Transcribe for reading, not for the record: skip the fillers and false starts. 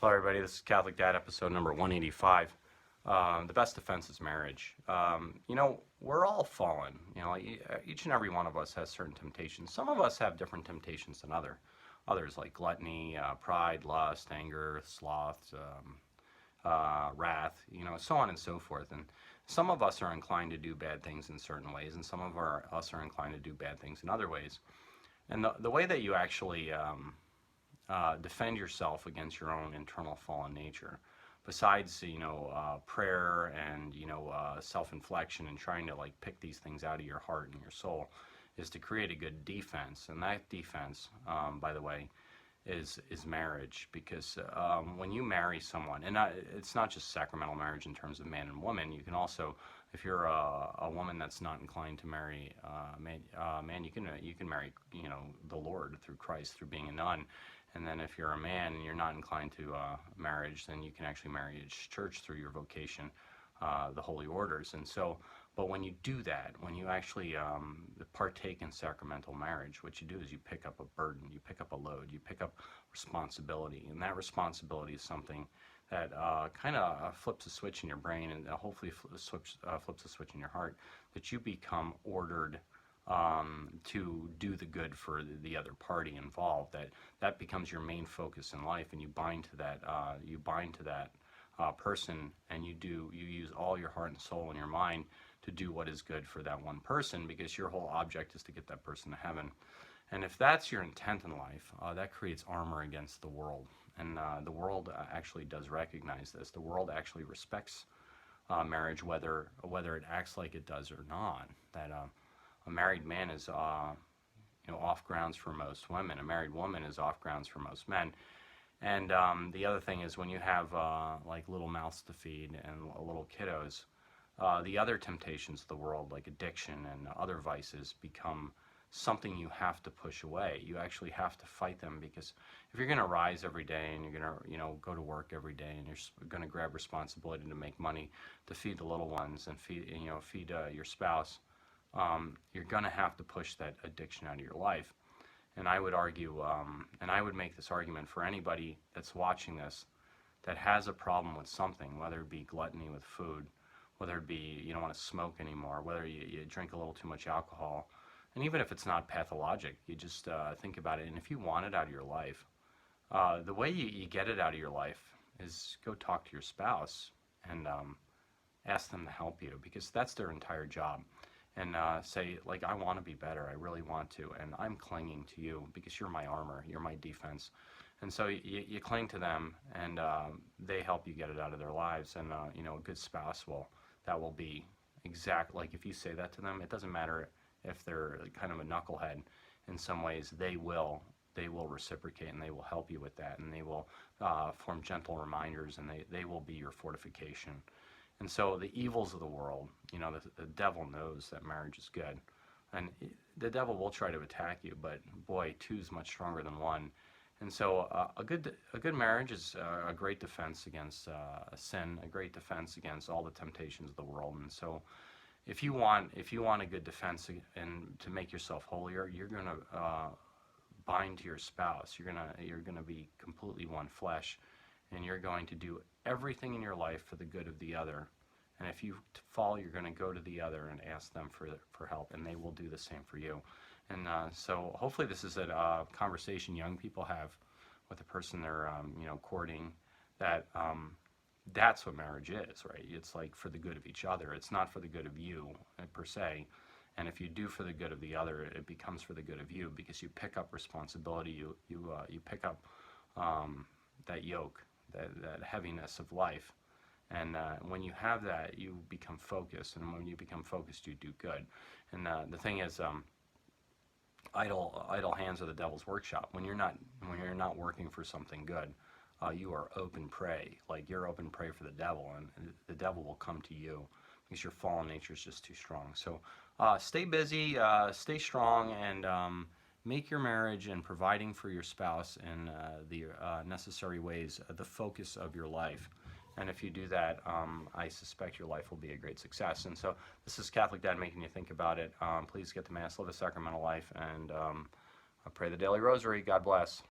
Hello, everybody. This is Catholic Dad, episode number 185. The best defense is marriage. We're all fallen. Each and every one of us has certain temptations. Some of us have different temptations than others, like gluttony, pride, lust, anger, sloth, wrath. So on and so forth. And some of us are inclined to do bad things in certain ways, and some of us are inclined to do bad things in other ways. And the way that you actually defend yourself against your own internal fallen nature, besides prayer and self-inflection and trying to like pick these things out of your heart and your soul, is to create a good defense. And that defense, by the way, is marriage. Because when you marry someone, and it's not just sacramental marriage in terms of man and woman. You can also, if you're a woman that's not inclined to marry man, you can marry the Lord through Christ, through being a nun. And then if you're a man and you're not inclined to marriage, then you can actually marry a church through your vocation, the holy orders. And so, but when you do that, when you actually partake in sacramental marriage, what you do is you pick up a burden, you pick up a load, you pick up responsibility. And that responsibility is something that kind of flips a switch in your brain, and hopefully flips a switch in your heart, that you become ordered to do the good for the other party involved. That becomes your main focus in life, and you bind to that person, and you use all your heart and soul and your mind to do what is good for that one person, because your whole object is to get that person to heaven. And if that's your intent in life, that creates armor against the world. And the world actually does recognize this. The world actually respects marriage, whether it acts like it does or not. That a married man is off grounds for most women. A married woman is off grounds for most men. And the other thing is, when you have like little mouths to feed and little kiddos, the other temptations of the world, like addiction and other vices, become something you have to push away. You actually have to fight them, because if you're going to rise every day and you're going to go to work every day, and you're going to grab responsibility to make money to feed the little ones and feed your spouse, you're going to have to push that addiction out of your life. And I would argue, and I would make this argument for anybody that's watching this that has a problem with something, whether it be gluttony with food, whether it be you don't want to smoke anymore, whether you drink a little too much alcohol, and even if it's not pathologic, you just think about it. And if you want it out of your life, the way you get it out of your life is go talk to your spouse and ask them to help you, because that's their entire job. And say, like, I want to be better, I really want to, and I'm clinging to you because you're my armor, you're my defense. And so you cling to them, and they help you get it out of their lives. And a good spouse will be exact. Like, if you say that to them, it doesn't matter if they're kind of a knucklehead. In some ways, they will reciprocate, and they will help you with that, and they will form gentle reminders, and they will be your fortification. And so the evils of the world, the devil knows that marriage is good. And the devil will try to attack you, but boy, two is much stronger than one. And so a good marriage is a great defense against sin, a great defense against all the temptations of the world. And so if you want a good defense and to make yourself holier, you're going to bind to your spouse. You're going to be completely one flesh, and you're going to do everything in your life for the good of the other. And if you fall, you're going to go to the other and ask them for help, and they will do the same for you. And so hopefully this is a conversation young people have with the person they're courting, that that's what marriage is, right? It's like for the good of each other. It's not for the good of you per se. And if you do for the good of the other, it becomes for the good of you, because you pick up responsibility. You pick up that yoke, that heaviness of life. And when you have that, you become focused, and when you become focused, you do good. And the thing is, idle hands are the devil's workshop. When you're not working for something good, you are open prey. Like, you're open prey for the devil, and the devil will come to you because your fallen nature is just too strong. So stay busy, stay strong, and make your marriage and providing for your spouse in the necessary ways the focus of your life. And if you do that, I suspect your life will be a great success. And so this is Catholic Dad making you think about it. Please get to Mass, live a sacramental life, and pray the daily rosary. God bless.